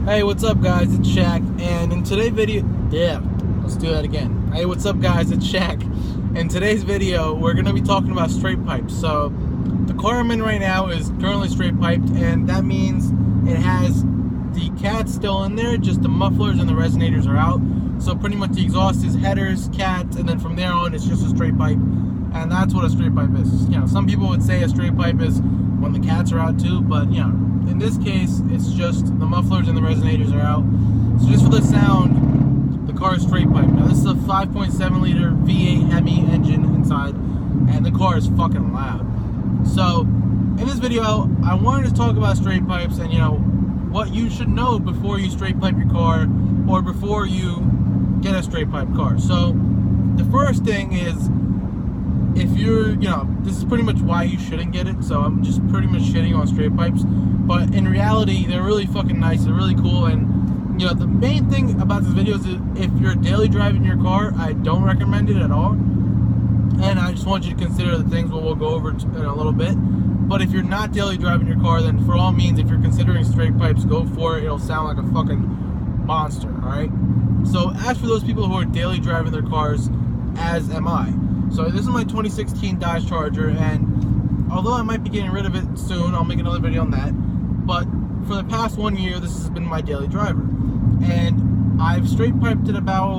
Hey, what's up, guys? It's Shaq, and in today's video, let's do that again. Hey, what's up, guys? It's Shaq. In today's video, we're gonna be talking about straight pipes. So, the car I'm in right now is currently straight piped, and that means it has the cats still in there, just the mufflers and the resonators are out. So pretty much the exhaust is headers, cats, and then from there on, it's just a straight pipe, and that's what a straight pipe is. You know, some people would say a straight pipe is when the cats are out too, but you know, in this case, it's just the mufflers and the resonators are out. So just for the sound, the car is straight pipe. Now this is a 5.7 liter V8 Hemi engine inside, and the car is fucking loud. So in this video, I wanted to talk about straight pipes and, you know, what you should know before you straight pipe your car or before you get a straight pipe car. So the first thing is, if you're, you know, this is pretty much why you shouldn't get it. So I'm just pretty much shitting on straight pipes, but in reality, they're really fucking nice. They're really cool. And you know, the main thing about this video is if you're daily driving your car, I don't recommend it at all. And I just want you to consider the things we'll go over in a little bit. But if you're not daily driving your car, then for all means, if you're considering straight pipes, go for it. It'll sound like a fucking monster, all right? So as for those people who are daily driving their cars, as am I. So this is my 2016 Dodge Charger, and although I might be getting rid of it soon, I'll make another video on that. But for the past 1 year, this has been my daily driver. And I've straight piped it about,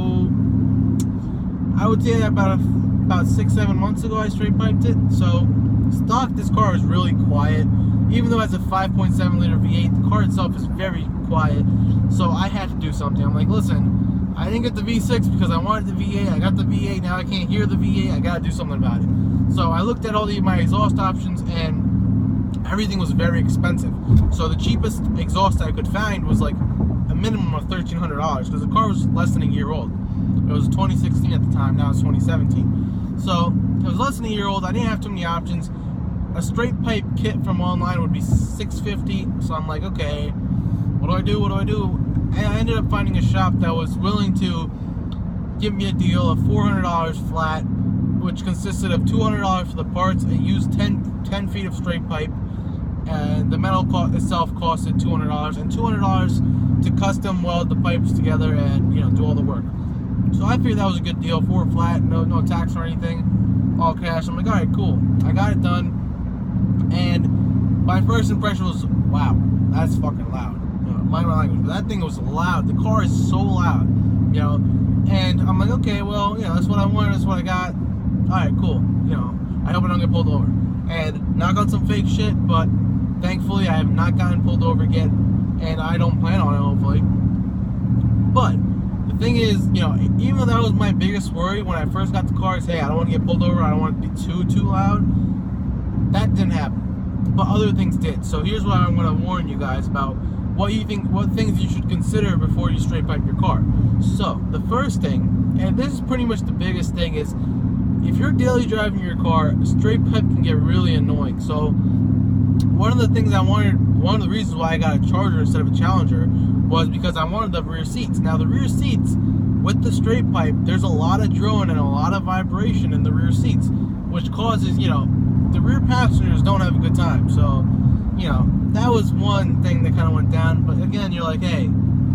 I would say about 6-7 months ago I straight piped it. So stock, this car is really quiet. Even though it has a 5.7 liter V8, the car itself is very quiet. So I had to do something. I'm like, listen, I didn't get the V6 because I wanted the V8. I got the V8, now I can't hear the V8. I gotta do something about it. So I looked at all my exhaust options, and everything was very expensive. So the cheapest exhaust I could find was like a minimum of $1,300 because the car was less than a year old. It was 2016 at the time, now it's 2017. So it was less than a year old. I didn't have too many options. A straight pipe kit from online would be $650. So I'm like, okay, what do I do? What do I do? And I ended up finding a shop that was willing to give me a deal of $400 flat, which consisted of $200 for the parts. It used 10 feet of straight pipe, and the metal itself costed $200, and $200 to custom weld the pipes together and, you know, do all the work. So I figured that was a good deal. 4 flat, no tax or anything, all cash. I'm like, all right, cool. I got it done, and my first impression was, wow, that's fucking loud. Mind my language, but that thing was loud. The car is so loud, you know. And I'm like, okay, well, you know, that's what I wanted, that's what I got. All right, cool. You know, I hope I don't get pulled over. And knock on some fake shit, but thankfully I have not gotten pulled over yet, and I don't plan on it, hopefully. But the thing is, you know, even though that was my biggest worry when I first got the car, is, hey, I don't want to get pulled over, I don't want it to be too loud. That didn't happen, but other things did. So here's what I'm going to warn you guys about. What things you should consider before you straight pipe your car. So the first thing, and this is pretty much the biggest thing, is if you're daily driving your car, straight pipe can get really annoying. So one of the reasons why I got a Charger instead of a Challenger was because I wanted the rear seats. Now the rear seats with the straight pipe, there's a lot of drone and a lot of vibration in the rear seats, which causes, you know, the rear passengers don't have a good time. So, you know, that was one thing that kind of went down. But again, you're like, hey,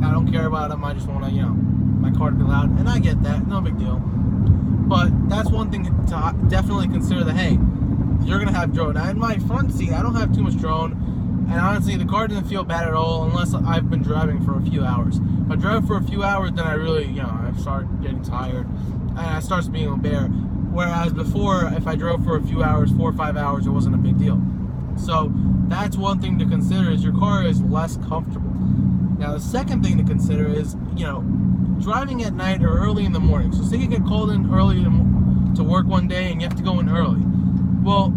I don't care about them. I just want to, you know, my car to be loud. And I get that. No big deal. But that's one thing to definitely consider, that, hey, you're going to have drone. Now, in my front seat, I don't have too much drone. And honestly, the car doesn't feel bad at all unless I've been driving for a few hours. If I drive for a few hours, then I really, you know, I start getting tired. And I start being a bear. Whereas before, if I drove for a few hours, 4 or 5 hours, it wasn't a big deal. So that's one thing to consider, is your car is less comfortable. Now the second thing to consider is, you know, driving at night or early in the morning. So say you get called in early to work one day and you have to go in early. Well,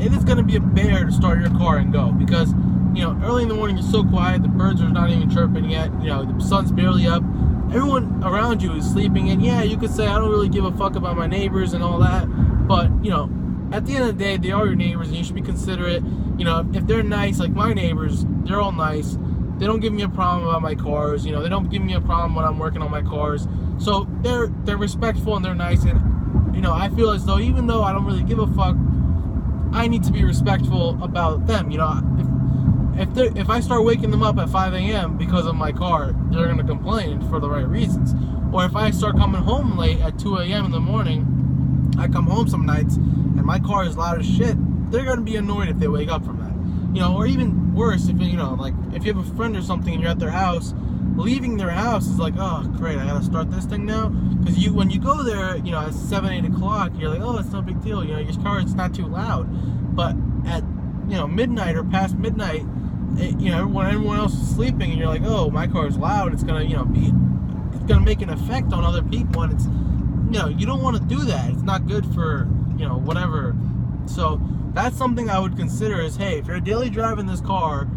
it is going to be a bear to start your car and go, because, you know, early in the morning you're so quiet, the birds are not even chirping yet, you know, the sun's barely up, everyone around you is sleeping, and yeah, you could say I don't really give a fuck about my neighbors and all that, but, you know, at the end of the day, they are your neighbors, and you should be considerate. You know, if they're nice, like my neighbors, they're all nice. They don't give me a problem about my cars. You know, they don't give me a problem when I'm working on my cars. So they're respectful and they're nice. And, you know, I feel as though even though I don't really give a fuck, I need to be respectful about them. You know, if I start waking them up at 5 a.m. because of my car, they're gonna complain for the right reasons. Or if I start coming home late at 2 a.m. in the morning, I come home some nights and my car is loud as shit, they're gonna be annoyed if they wake up from that. You know, or even worse, if you know, like if you have a friend or something and you're at their house, leaving their house is like, oh great, I gotta start this thing now. Because when you go there, you know, at 7, 8 o'clock, you're like, oh, it's no big deal. You know, your car is not too loud. But at, you know, midnight or past midnight, you know, when everyone else is sleeping, and you're like, oh, my car is loud. It's gonna, you know, it's gonna make an effect on other people, and it's, you know, you don't want to do that. It's not good for, you know, whatever. So that's something I would consider is, hey, if you're daily driving this car,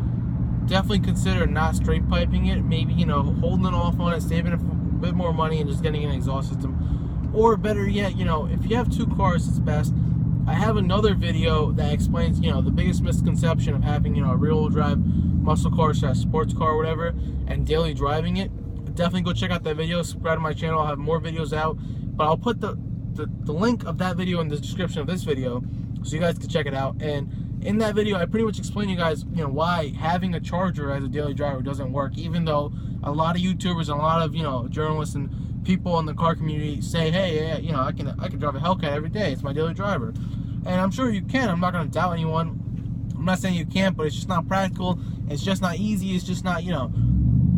definitely consider not straight piping it. Maybe, you know, holding it off on it, saving a bit more money, and just getting an exhaust system. Or better yet, you know, if you have two cars, it's best. I have another video that explains, you know, the biggest misconception of having, you know, a rear-wheel drive muscle car / sports car or whatever, and daily driving it. Definitely go check out that video. Subscribe to my channel. I'll have more videos out, but I'll put the link of that video in the description of this video so you guys can check it out. And in that video, I pretty much explain to you guys, you know, why having a charger as a daily driver doesn't work, even though a lot of YouTubers and a lot of, you know, journalists and people in the car community say, hey, yeah, you know, I can drive a Hellcat every day. It's my daily driver. And I'm sure you can. I'm not going to doubt anyone. I'm not saying you can't, but it's just not practical. It's just not easy. It's just not, you know,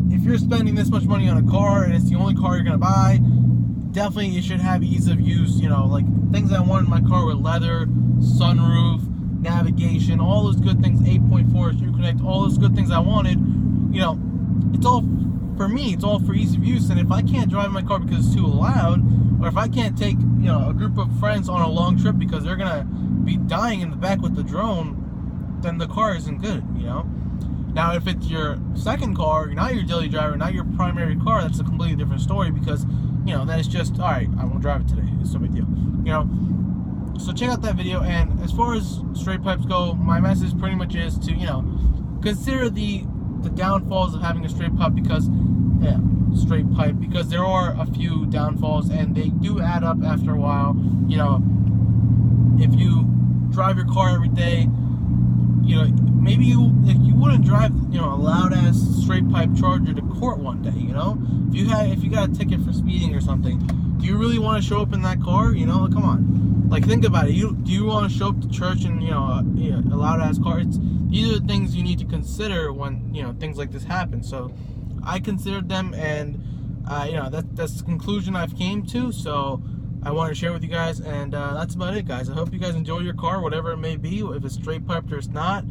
if you're spending this much money on a car and it's the only car you're going to buy, definitely you should have ease of use, you know, like things I want in my car with leather, sunroof, navigation, all those good things, 8.4 True Connect, all those good things I wanted, you know, it's all for me, it's all for ease of use. And if I can't drive my car because it's too loud, or if I can't take, you know, a group of friends on a long trip because they're gonna be dying in the back with the drone, then the car isn't good, you know. Now, if it's your second car, not your daily driver, not your primary car, that's a completely different story, because, you know, then it's just, all right, I want to drive it today. It's no big deal, you know. So check out that video. And as far as straight pipes go, my message pretty much is to, you know, consider the downfalls of having a straight pipe, because there are a few downfalls, and they do add up after a while. You know, if you drive your car every day, you know, maybe you wouldn't drive, you know, a loud ass straight pipe charger to court one day. You know, if you got a ticket for speeding or something, do you really want to show up in that car? You know, come on, like think about it. Do you want to show up to church in, you know, a loud ass car? These are the things you need to consider when, you know, things like this happen. So I considered them, and you know, that's the conclusion I've came to. So I wanted to share with you guys, and that's about it, guys. I hope you guys enjoy your car, whatever it may be, if it's straight piped or it's not,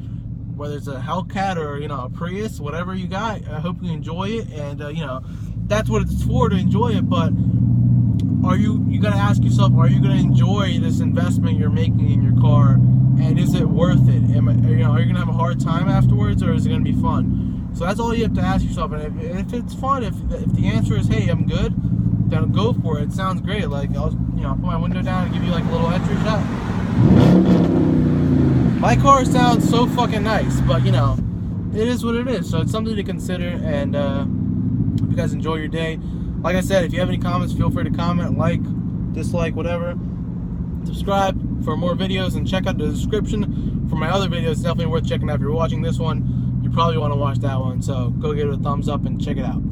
whether it's a Hellcat or, you know, a Prius, whatever you got. I hope you enjoy it, and you know, that's what it's for, to enjoy it. But you gotta ask yourself, are you gonna enjoy this investment you're making in your car, and is it worth it? You know, are you gonna have a hard time afterwards, or is it gonna be fun? So that's all you have to ask yourself. And if it's fun, if the answer is, hey, I'm good, then go for it. It sounds great. Like, I'll, you know, put my window down and give you like a little entry shot. My car sounds so fucking nice, but you know, it is what it is. So it's something to consider. And hope you guys enjoy your day. Like I said, if you have any comments, feel free to comment, like, dislike, whatever. Subscribe for more videos, and check out the description for my other videos. It's definitely worth checking out. If you're watching this one, you probably want to watch that one. So go give it a thumbs up and check it out.